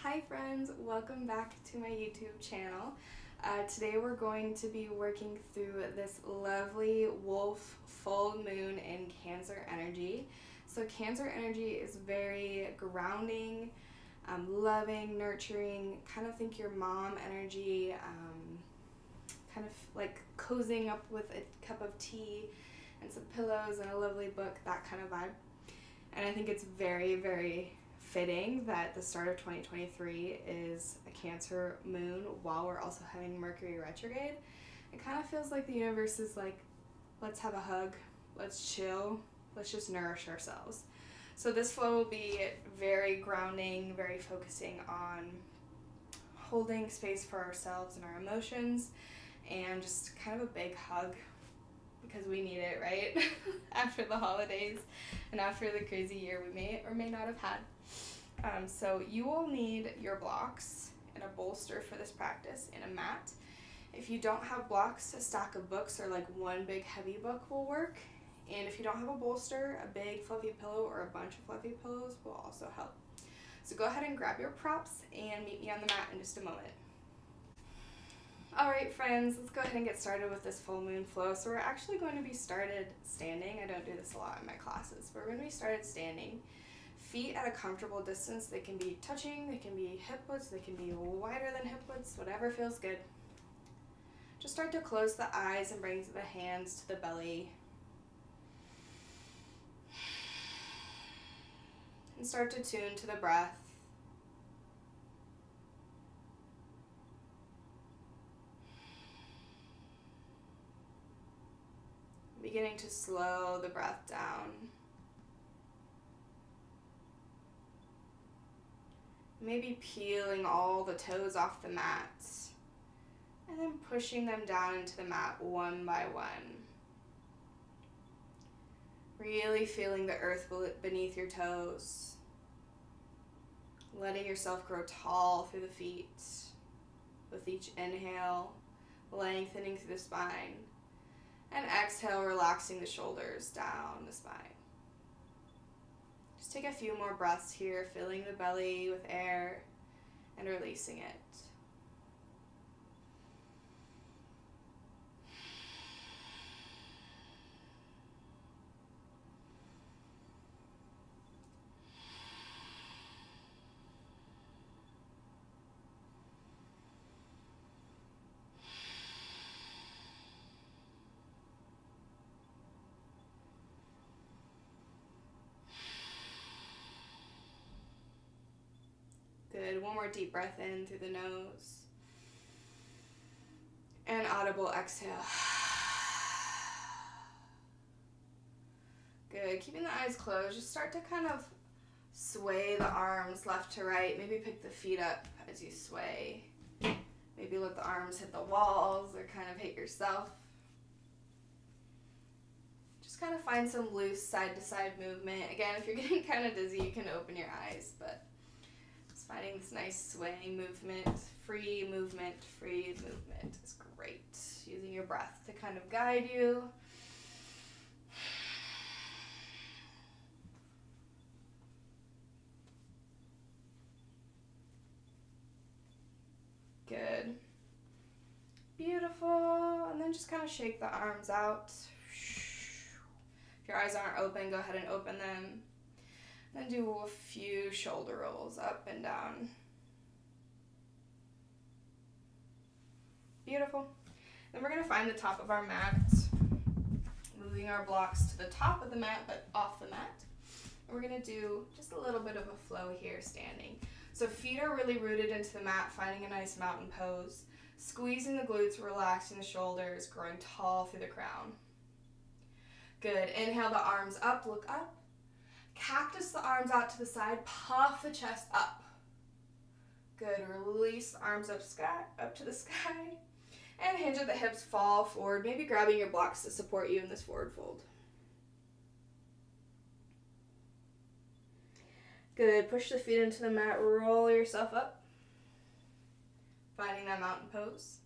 Hi friends, welcome back to my YouTube channel. Today we're going to be working through this lovely wolf full moon in Cancer energy. So Cancer energy is very grounding, loving, nurturing, kind of think your mom energy, kind of like cozying up with a cup of tea and some pillows and a lovely book, that kind of vibe. And I think it's very, very fitting that the start of 2023 is a Cancer moon while we're also having Mercury retrograde. It kind of feels like the universe is like, let's have a hug, let's chill, let's just nourish ourselves. So this flow will be very grounding, very focusing on holding space for ourselves and our emotions, and just kind of a big hug because we need it, right? After the holidays and after the crazy year we may or may not have had. So you will need your blocks and a bolster for this practice and a mat. If you don't have blocks, a stack of books or like one big heavy book will work. And if you don't have a bolster, a big fluffy pillow or a bunch of fluffy pillows will also help. So go ahead and grab your props and meet me on the mat in just a moment. Alright friends, let's go ahead and get started with this full moon flow. So we're actually going to be started standing. I don't do this a lot in my classes, but we're going to be started standing. Feet at a comfortable distance. They can be touching, they can be hip widths, they can be wider than hip widths, whatever feels good. Just start to close the eyes and bring the hands to the belly. And start to tune to the breath. Beginning to slow the breath down. Maybe peeling all the toes off the mat and then pushing them down into the mat one by one. Really feeling the earth beneath your toes. Letting yourself grow tall through the feet with each inhale, lengthening through the spine, and exhale, relaxing the shoulders down the spine. Just take a few more breaths here, filling the belly with air and releasing it. Good. One more deep breath in through the nose. And audible exhale. Good. Keeping the eyes closed, just start to kind of sway the arms left to right. Maybe pick the feet up as you sway. Maybe let the arms hit the walls or kind of hit yourself. Just kind of find some loose side-to-side movement. Again, if you're getting kind of dizzy, you can open your eyes, but finding this nice swaying movement, free movement is great. Using your breath to kind of guide you. Good. Beautiful. And then just kind of shake the arms out. If your eyes aren't open, go ahead and open them. Then do a few shoulder rolls up and down. Beautiful. Then we're going to find the top of our mat, moving our blocks to the top of the mat but off the mat. And we're going to do just a little bit of a flow here standing. So feet are really rooted into the mat, finding a nice mountain pose. Squeezing the glutes, relaxing the shoulders, growing tall through the crown. Good. Inhale the arms up, look up. Cactus the arms out to the side, puff the chest up. Good, release the arms up to the sky. And hinge at the hips, fall forward, maybe grabbing your blocks to support you in this forward fold. Good, push the feet into the mat, roll yourself up. Finding that mountain pose.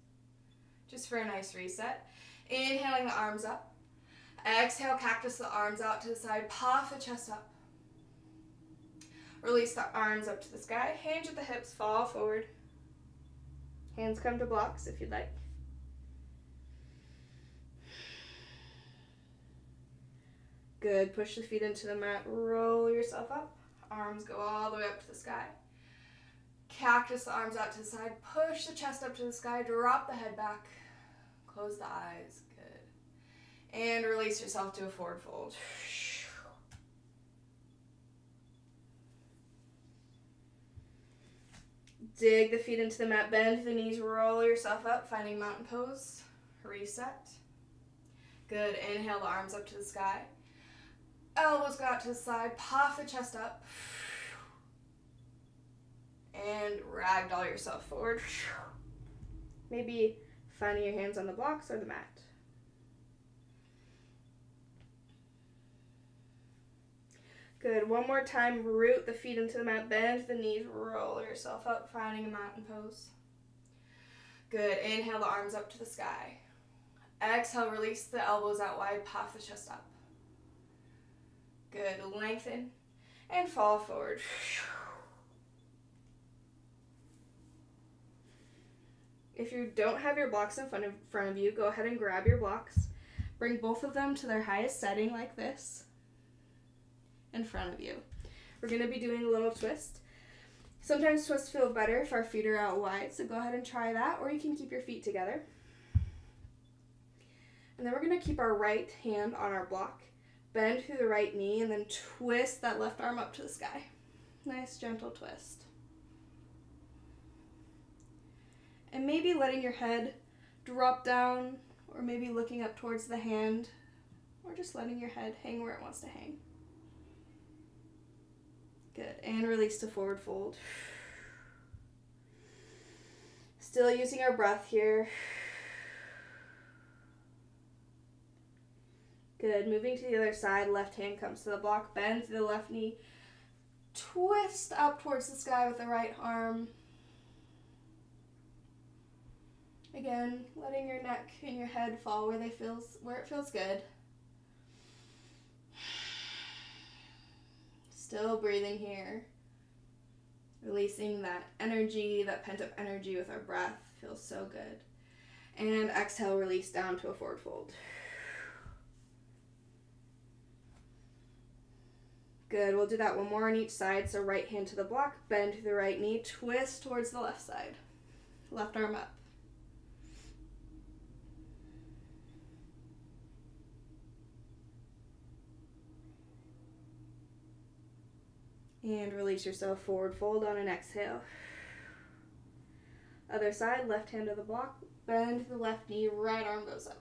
Just for a nice reset. Inhaling the arms up. Exhale, cactus the arms out to the side, puff the chest up. Release the arms up to the sky. Hinge at the hips, fall forward. Hands come to blocks if you'd like. Good. Push the feet into the mat. Roll yourself up. Arms go all the way up to the sky. Cactus the arms out to the side. Push the chest up to the sky. Drop the head back. Close the eyes. Good. And release yourself to a forward fold. Dig the feet into the mat. Bend the knees. Roll yourself up. Finding mountain pose. Reset. Good. Inhale the arms up to the sky. Elbows go out to the side. Puff the chest up. And ragdoll yourself forward. Maybe finding your hands on the blocks or the mat. Good. One more time. Root the feet into the mat. Bend the knees. Roll yourself up. Finding a mountain pose. Good. Inhale the arms up to the sky. Exhale. Release the elbows out wide. Puff the chest up. Good. Lengthen and fall forward. If you don't have your blocks in front of you, go ahead and grab your blocks. Bring both of them to their highest setting like this in front of you. We're going to be doing a little twist. Sometimes twists feel better if our feet are out wide, so go ahead and try that, or you can keep your feet together. And then we're going to keep our right hand on our block. Bend through the right knee and then twist that left arm up to the sky. Nice gentle twist. And maybe letting your head drop down, or maybe looking up towards the hand, or just letting your head hang where it wants to hang. Good. And release to forward fold. Still using our breath here. Good. Moving to the other side, left hand comes to the block, bend to the left knee, twist up towards the sky with the right arm. Again, letting your neck and your head fall where it feels good. Still breathing here. Releasing that energy, that pent-up energy with our breath. Feels so good. And exhale, release down to a forward fold. Good. We'll do that one more on each side. So right hand to the block, bend to the right knee, twist towards the left side. Left arm up. And release yourself, forward fold on an exhale. Other side, left hand to the block, bend the left knee, right arm goes up.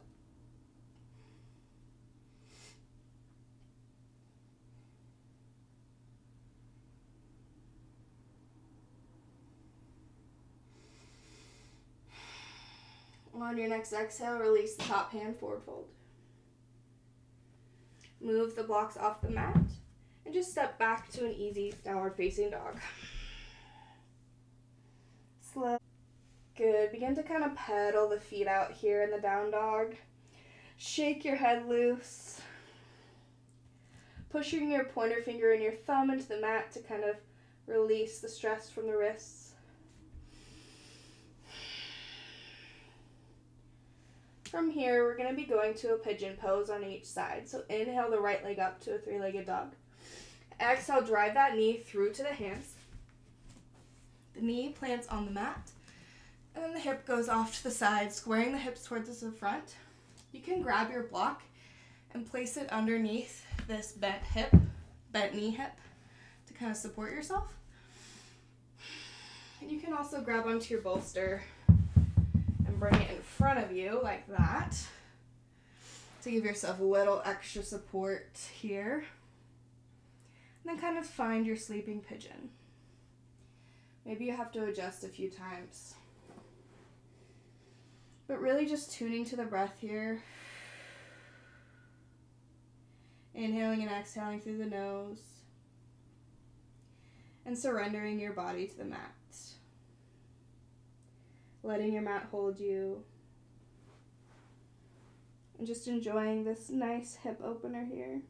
On your next exhale, release the top hand, forward fold. Move the blocks off the mat and just step back to an easy downward facing dog. Slow. Good. Begin to kind of pedal the feet out here in the down dog. Shake your head loose. Pushing your pointer finger and your thumb into the mat to kind of release the stress from the wrists. From here, we're going to be going to a pigeon pose on each side. So inhale the right leg up to a three-legged dog. Exhale, drive that knee through to the hands. The knee plants on the mat. And then the hip goes off to the side, squaring the hips towards the front. You can grab your block and place it underneath this bent knee hip to kind of support yourself. And you can also grab onto your bolster and bring it in front of you like that to give yourself a little extra support here. And then kind of find your sleeping pigeon. Maybe you have to adjust a few times. But really just tuning to the breath here. Inhaling and exhaling through the nose. And surrendering your body to the mat. Letting your mat hold you. And just enjoying this nice hip opener here.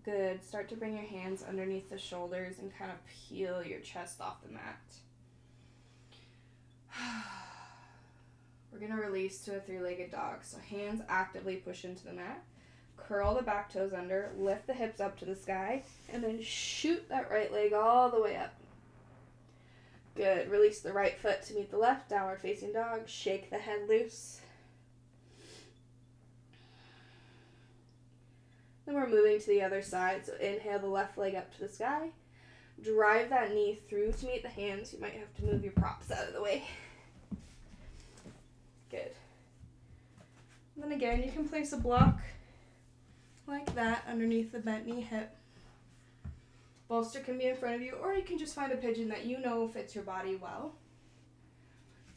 Good. Start to bring your hands underneath the shoulders and kind of peel your chest off the mat. We're going to release to a three-legged dog. So hands actively push into the mat. Curl the back toes under, lift the hips up to the sky, and then shoot that right leg all the way up. Good. Release the right foot to meet the left, downward facing dog. Shake the head loose. Then we're moving to the other side. So inhale the left leg up to the sky. Drive that knee through to meet the hands. You might have to move your props out of the way. Good. And then again, you can place a block like that underneath the bent knee hip. Bolster can be in front of you, or you can just find a pigeon that you know fits your body well.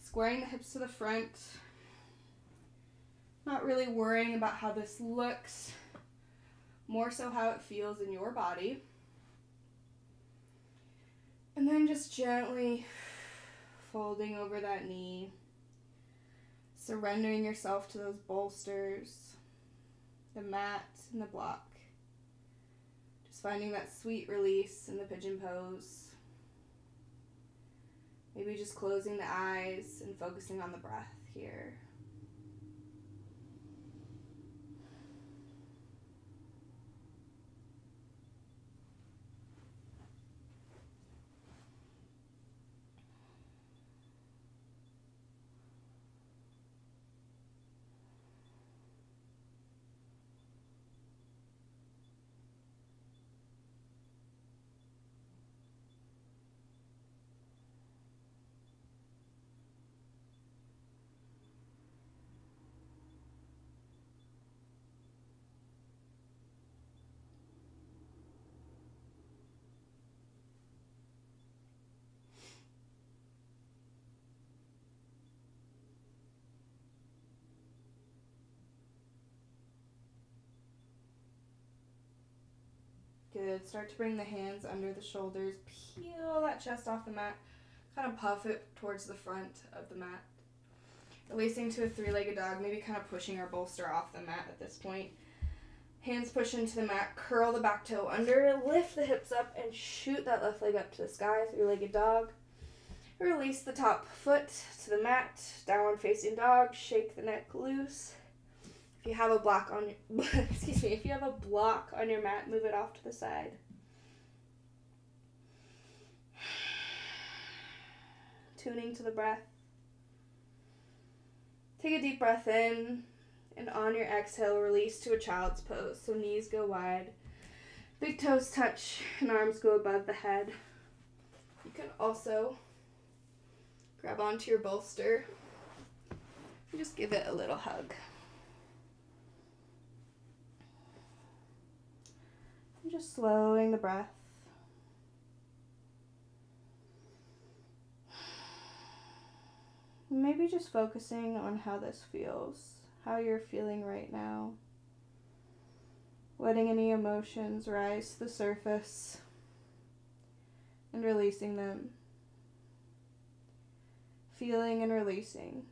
Squaring the hips to the front. Not really worrying about how this looks, more so how it feels in your body. And then just gently folding over that knee, surrendering yourself to those bolsters, the mat, and the block. Just finding that sweet release in the pigeon pose. Maybe just closing the eyes and focusing on the breath here. Good. Start to bring the hands under the shoulders. Peel that chest off the mat. Kind of puff it towards the front of the mat. Releasing to a three-legged dog. Maybe kind of pushing our bolster off the mat at this point. Hands push into the mat. Curl the back toe under. Lift the hips up and shoot that left leg up to the sky. Three-legged dog. Release the top foot to the mat. Downward facing dog. Shake the neck loose. If you have a block on your, if you have a block on your mat, move it off to the side. Tuning to the breath. Take a deep breath in, and on your exhale, release to a child's pose. So knees go wide, big toes touch, and arms go above the head. You can also grab onto your bolster and just give it a little hug. Just slowing the breath. Maybe just focusing on how this feels, how you're feeling right now. Letting any emotions rise to the surface and releasing them. Feeling and releasing.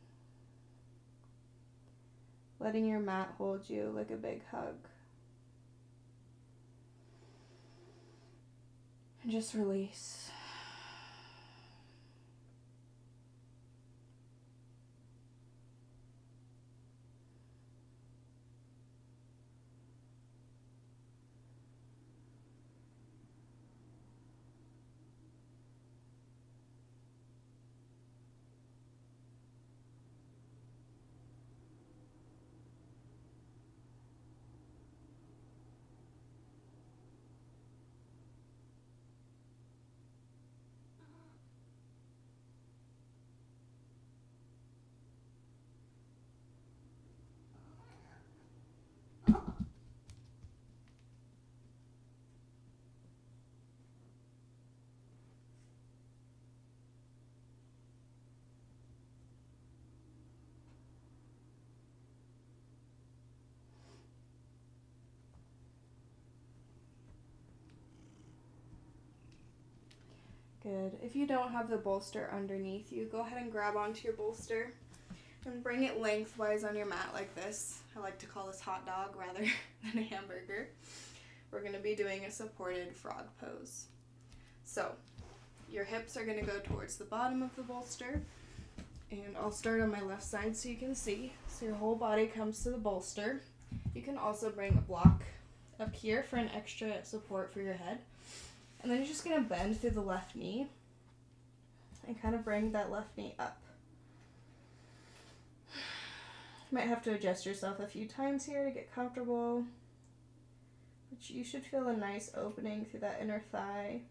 Letting your mat hold you like a big hug. And just release. Good. If you don't have the bolster underneath you, go ahead and grab onto your bolster and bring it lengthwise on your mat like this. I like to call this hot dog rather than a hamburger. we're going to be doing a supported frog pose. So your hips are going to go towards the bottom of the bolster, and I'll start on my left side so you can see. So your whole body comes to the bolster. You can also bring a block up here for an extra support for your head. And then you're just going to bend through the left knee and kind of bring that left knee up. You might have to adjust yourself a few times here to get comfortable, but you should feel a nice opening through that inner thigh.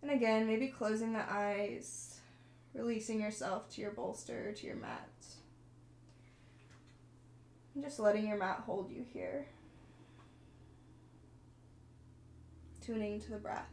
And again, maybe closing the eyes, releasing yourself to your bolster, to your mat. And just letting your mat hold you here. Tuning to the breath.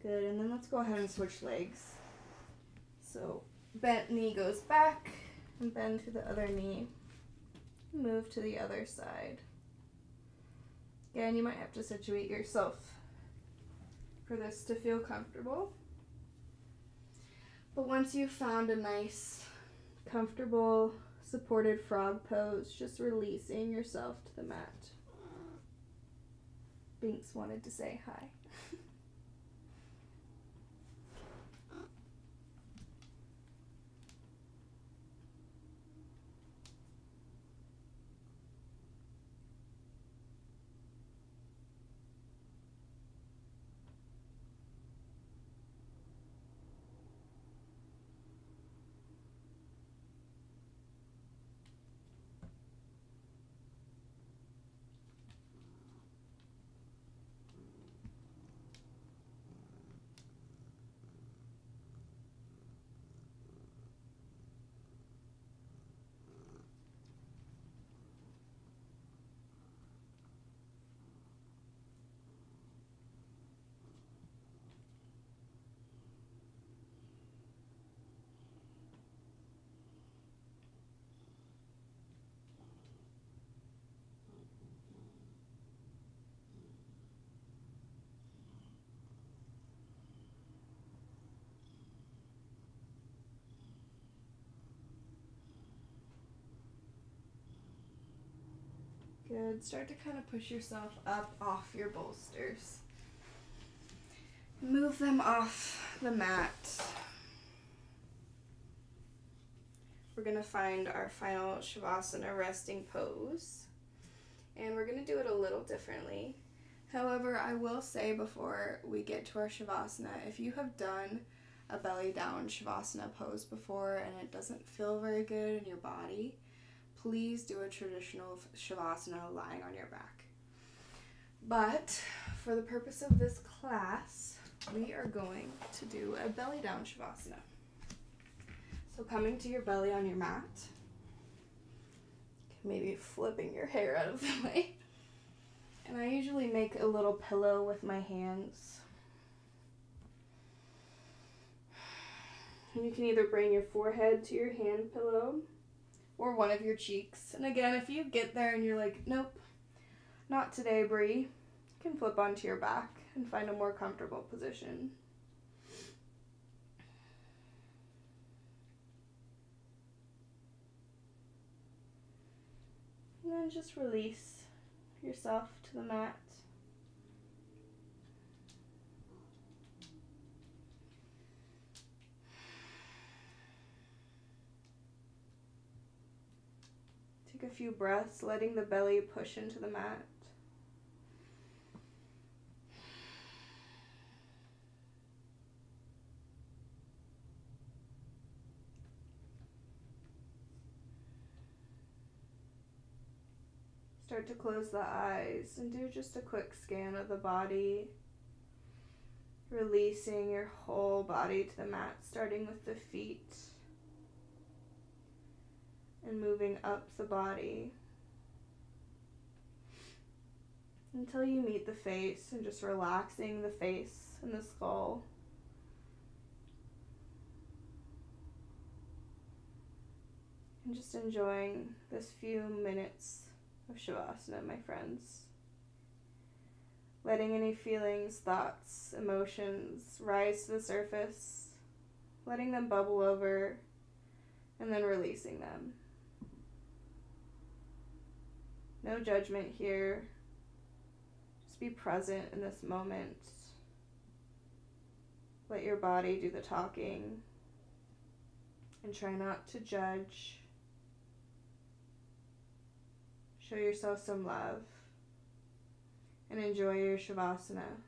Good, and then let's go ahead and switch legs. So bent knee goes back, and bend to the other knee. Move to the other side. Again, you might have to situate yourself for this to feel comfortable. But once you've found a nice, comfortable, supported frog pose, just releasing yourself to the mat. Binks wanted to say hi. Good. Start to kind of push yourself up off your bolsters. Move them off the mat. We're going to find our final Shavasana resting pose. And we're going to do it a little differently. However, I will say before we get to our Shavasana, if you have done a belly down Shavasana pose before and it doesn't feel very good in your body, please do a traditional Shavasana lying on your back. But for the purpose of this class, we are going to do a belly down Shavasana. So coming to your belly on your mat, maybe flipping your hair out of the way. And I usually make a little pillow with my hands. And you can either bring your forehead to your hand pillow or one of your cheeks. And again, if you get there and you're like, nope, not today, Bree, you can flip onto your back and find a more comfortable position. And then just release yourself to the mat. Take a few breaths, letting the belly push into the mat. Start to close the eyes and do just a quick scan of the body, releasing your whole body to the mat, starting with the feet and moving up the body until you meet the face, and just relaxing the face and the skull. And just enjoying this few minutes of Shavasana, my friends. Letting any feelings, thoughts, emotions rise to the surface, letting them bubble over, and then releasing them. No judgment here. Just be present in this moment. Let your body do the talking, and try not to judge. Show yourself some love and enjoy your Shavasana.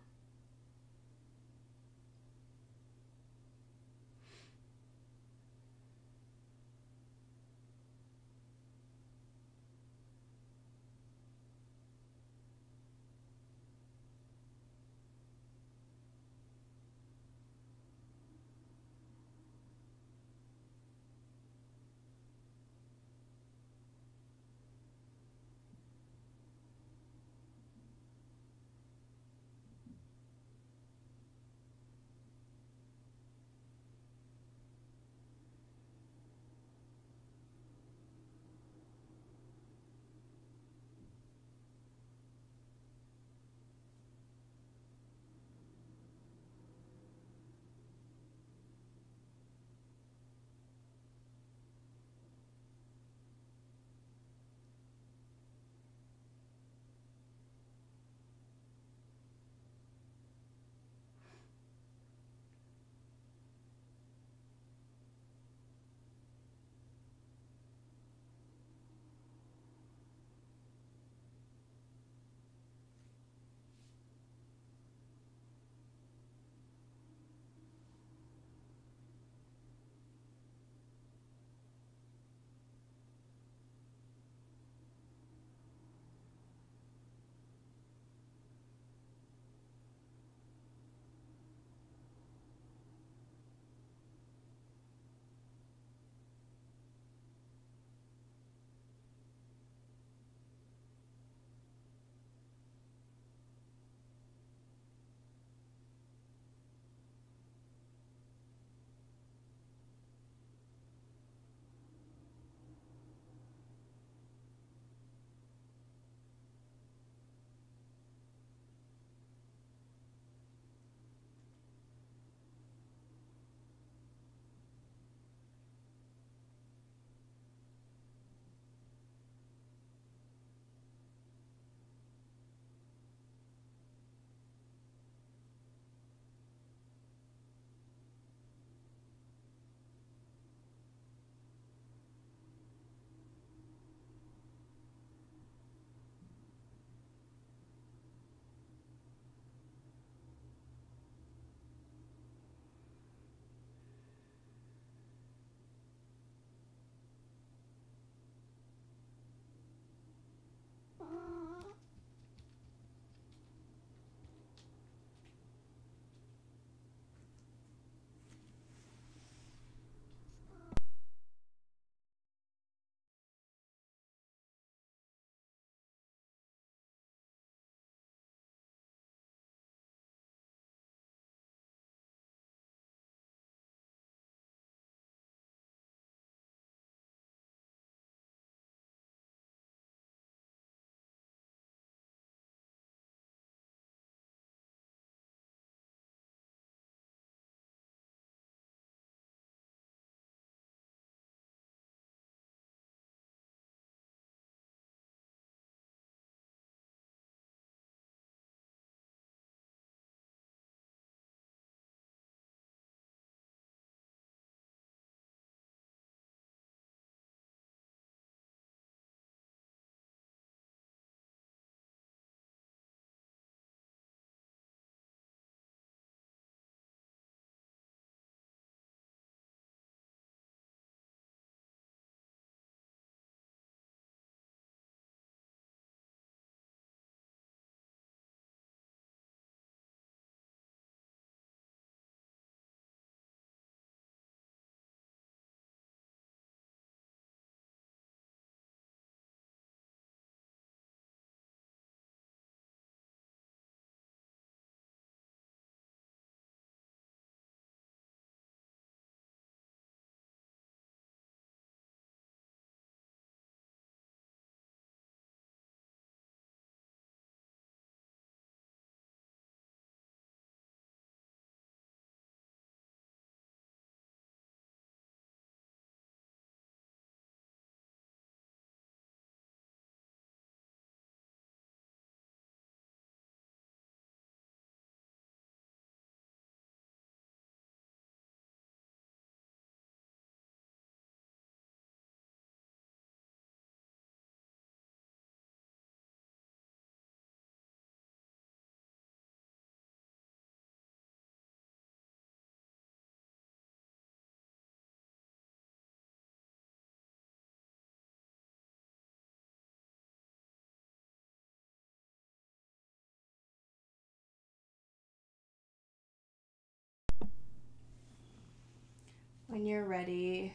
When you're ready,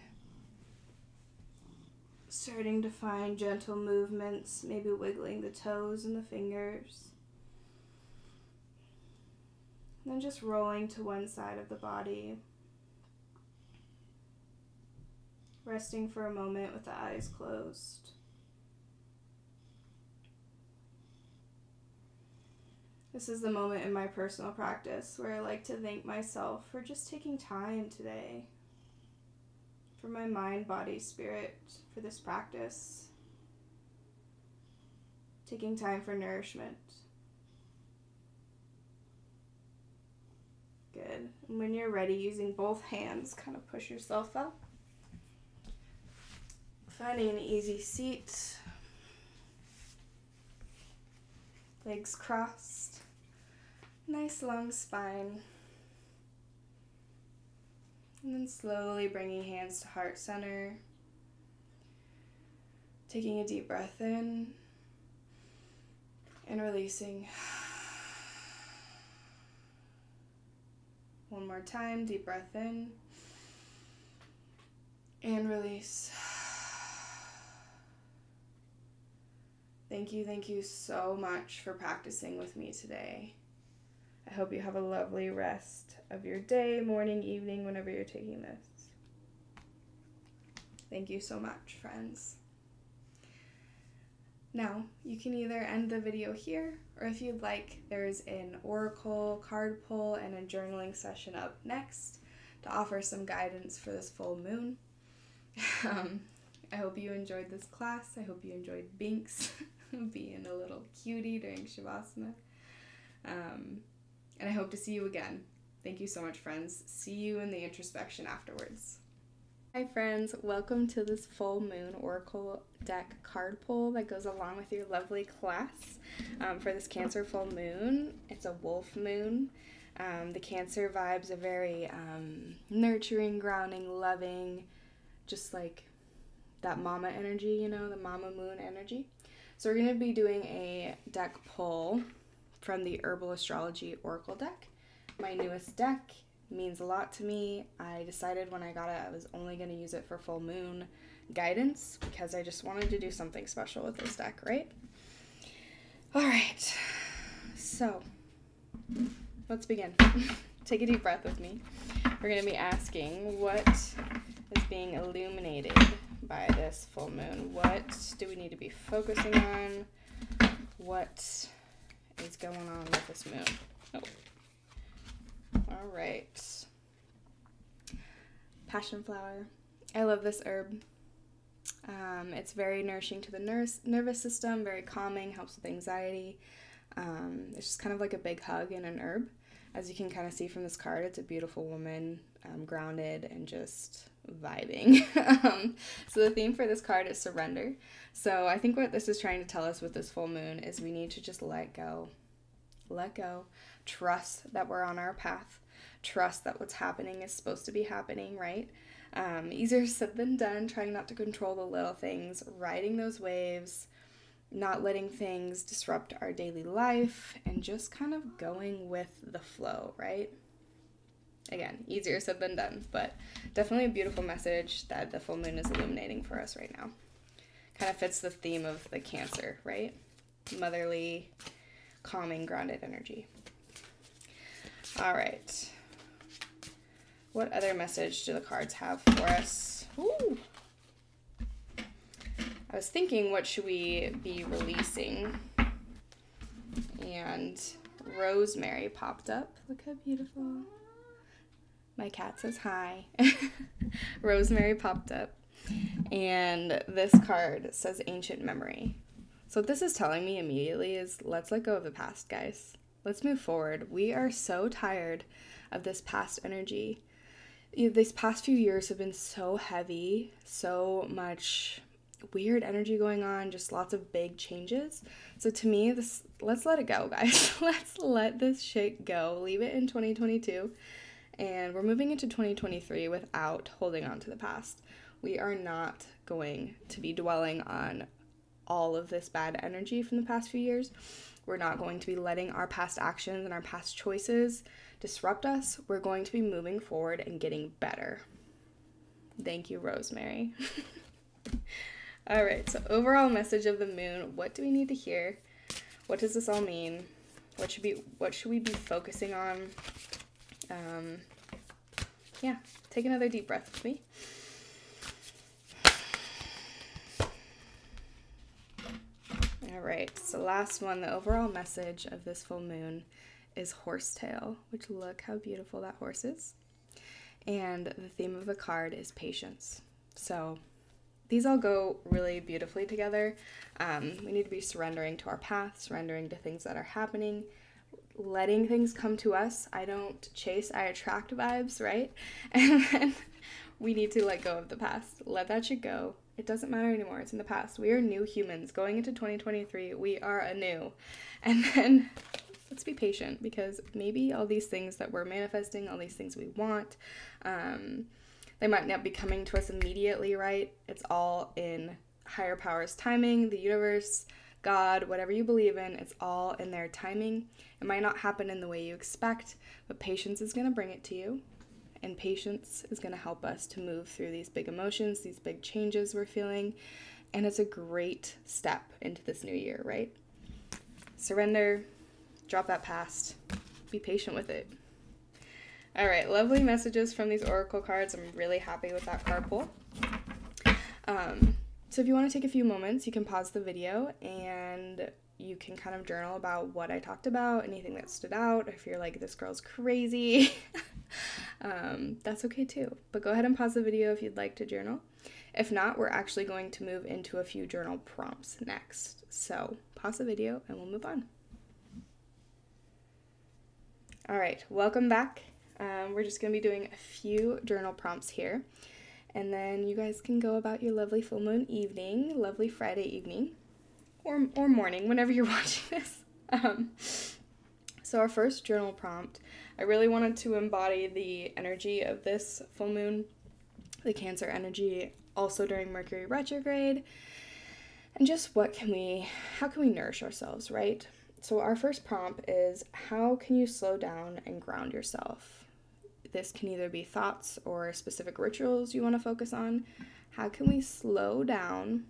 starting to find gentle movements, maybe wiggling the toes and the fingers. And then just rolling to one side of the body. Resting for a moment with the eyes closed. This is the moment in my personal practice where I like to thank myself for just taking time today. For my mind, body, spirit, for this practice. Taking time for nourishment. Good. And when you're ready, using both hands, kind of push yourself up. Finding an easy seat. Legs crossed. Nice long spine. And then slowly bringing hands to heart center. Taking a deep breath in and releasing. One more time, deep breath in and release. Thank you so much for practicing with me today. I hope you have a lovely rest of your day, morning, evening, whenever you're taking this. Thank you so much, friends. Now, you can either end the video here, or if you'd like, there's an oracle card pull and a journaling session up next to offer some guidance for this full moon. I hope you enjoyed this class. I hope you enjoyed Binks being a little cutie during Shavasana. And I hope to see you again. Thank you so much, friends. See you in the introspection afterwards. Hi, friends. Welcome to this full moon oracle deck card pull that goes along with your lovely class for this Cancer full moon. It's a wolf moon. The Cancer vibes are very nurturing, grounding, loving, just like that mama energy, you know, the mama moon energy. So we're going to be doing a deck pull from the Herbal Astrology Oracle deck. My newest deck means a lot to me. I decided when I got it I was only going to use it for full moon guidance because I just wanted to do something special with this deck, right? Alright, so let's begin. Take a deep breath with me. We're going to be asking what is being illuminated by this full moon. What do we need to be focusing on? What is going on with this moon? Oh. All right. Passion flower. I love this herb. It's very nourishing to the nervous system, very calming, helps with anxiety. It's just kind of like a big hug in an herb. As you can kind of see from this card, it's a beautiful woman, grounded and just vibing. So the theme for this card is surrender. So I think what this is trying to tell us with this full moon is we need to just let go. Let go. Trust that we're on our path. Trust that what's happening is supposed to be happening, right? Easier said than done, trying not to control the little things, riding those waves, not letting things disrupt our daily life, and just kind of going with the flow, right? Again, easier said than done, but definitely a beautiful message that the full moon is illuminating for us right now. Kind of fits the theme of the Cancer, right? Motherly, calming, grounded energy. All right. What other message do the cards have for us? Ooh. I was thinking, what should we be releasing? And rosemary popped up. Look how beautiful. My cat says hi. Rosemary popped up. And this card says ancient memory. So what this is telling me immediately is let's let go of the past, guys. Let's move forward. We are so tired of this past energy. These past few years have been so heavy, so much weird energy going on, just lots of big changes. So to me, let's let it go, guys. Let's let this shit go. Leave it in 2022. And we're moving into 2023 without holding on to the past. We are not going to be dwelling on all of this bad energy from the past few years. We're not going to be letting our past actions and our past choices disrupt us. We're going to be moving forward and getting better. Thank you, Rosemary. All right, so overall message of the moon. What do we need to hear? What does this all mean? What should we be focusing on? Yeah, take another deep breath with me. All right, so last one, the overall message of this full moon is horsetail, which look how beautiful that horse is. And the theme of the card is patience. So these all go really beautifully together. We need to be surrendering to our path, surrendering to things that are happening, letting things come to us. I don't chase, I attract vibes, right? And then we need to let go of the past. Let that shit go. It doesn't matter anymore. It's in the past. We are new humans. Going into 2023, we are anew. And then let's be patient, because maybe all these things that we're manifesting, all these things we want, they might not be coming to us immediately, right? It's all in higher powers' timing, the universe, God, whatever you believe in, it's all in their timing. It might not happen in the way you expect, but patience is going to bring it to you. And patience is going to help us to move through these big emotions, these big changes we're feeling. And it's a great step into this new year, right? Surrender, drop that past, be patient with it. All right, lovely messages from these oracle cards. I'm really happy with that card pull. So if you want to take a few moments, you can pause the video and you can kind of journal about what I talked about, anything that stood out. If you're like, this girl's crazy, that's okay too. But go ahead and pause the video if you'd like to journal. If not, we're actually going to move into a few journal prompts next. So pause the video and we'll move on. All right, welcome back. We're just going to be doing a few journal prompts here. And then you guys can go about your lovely full moon evening, lovely Friday evening, or morning, whenever you're watching this. So our first journal prompt, I really wanted to embody the energy of this full moon, the Cancer energy, also during Mercury retrograde, and just how can we nourish ourselves, right? So our first prompt is, how can you slow down and ground yourself? This can either be thoughts or specific rituals you want to focus on. How can we slow down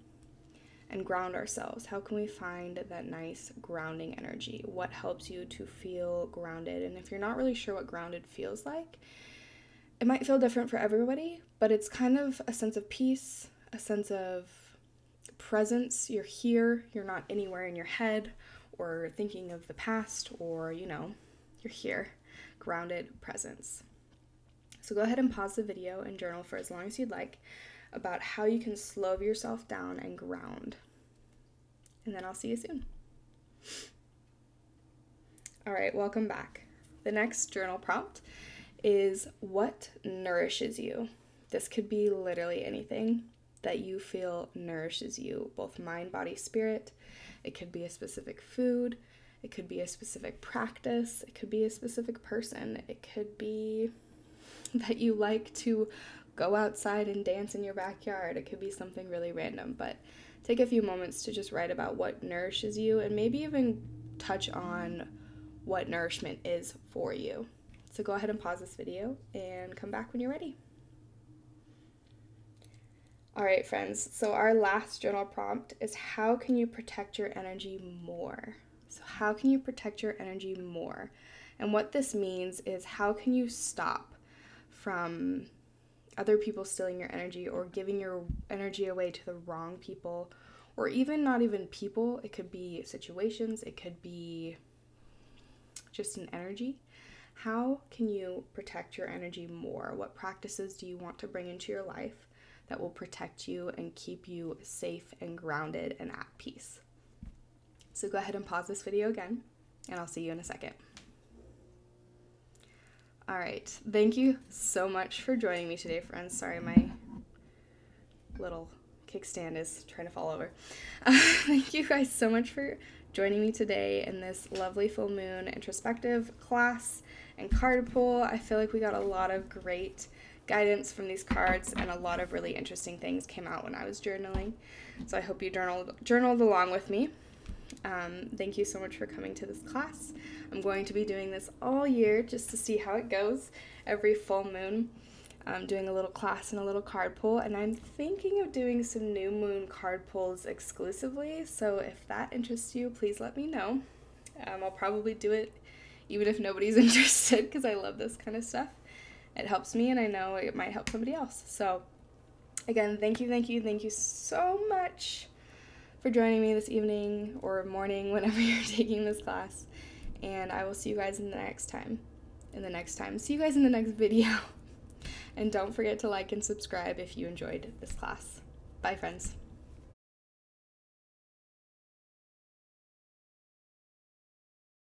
and ground ourselves? How can we find that nice grounding energy? What helps you to feel grounded? And if you're not really sure what grounded feels like, it might feel different for everybody, but it's kind of a sense of peace, a sense of presence. You're here, you're not anywhere in your head or thinking of the past, or, you're here. Grounded presence. So go ahead and pause the video and journal for as long as you'd like about how you can slow yourself down and ground. And then I'll see you soon. All right, welcome back. The next journal prompt is, what nourishes you? This could be literally anything that you feel nourishes you, both mind, body, spirit. It could be a specific food. It could be a specific practice. It could be a specific person. It could be that you like to go outside and dance in your backyard. It could be something really random, but take a few moments to just write about what nourishes you, and maybe even touch on what nourishment is for you. So go ahead and pause this video and come back when you're ready. All right, friends, so our last journal prompt is, how can you protect your energy more? So how can you protect your energy more? And what this means is, how can you stop from other people stealing your energy or giving your energy away to the wrong people, or even not even people. It could be situations. It could be just an energy. How can you protect your energy more? What practices do you want to bring into your life that will protect you and keep you safe and grounded and at peace? So go ahead and pause this video again, and I'll see you in a second. All right, thank you so much for joining me today, friends. Sorry, my little kickstand is trying to fall over. Thank you guys so much for joining me today in this lovely full moon introspective class and card pull. I feel like we got a lot of great guidance from these cards, and a lot of really interesting things came out when I was journaling. So I hope you journaled along with me. Thank you so much for coming to this class. I'm going to be doing this all year just to see how it goes every full moon. doing a little class and a little card pull, and I'm thinking of doing some new moon card pulls exclusively, so if that interests you, please let me know. I'll probably do it even if nobody's interested, because I love this kind of stuff. It helps me, and I know it might help somebody else. So again, thank you so much for joining me this evening or morning whenever you're taking this class, and I will see you guys in the next time. See you guys in the next video. And don't forget to like and subscribe if you enjoyed this class. Bye, friends.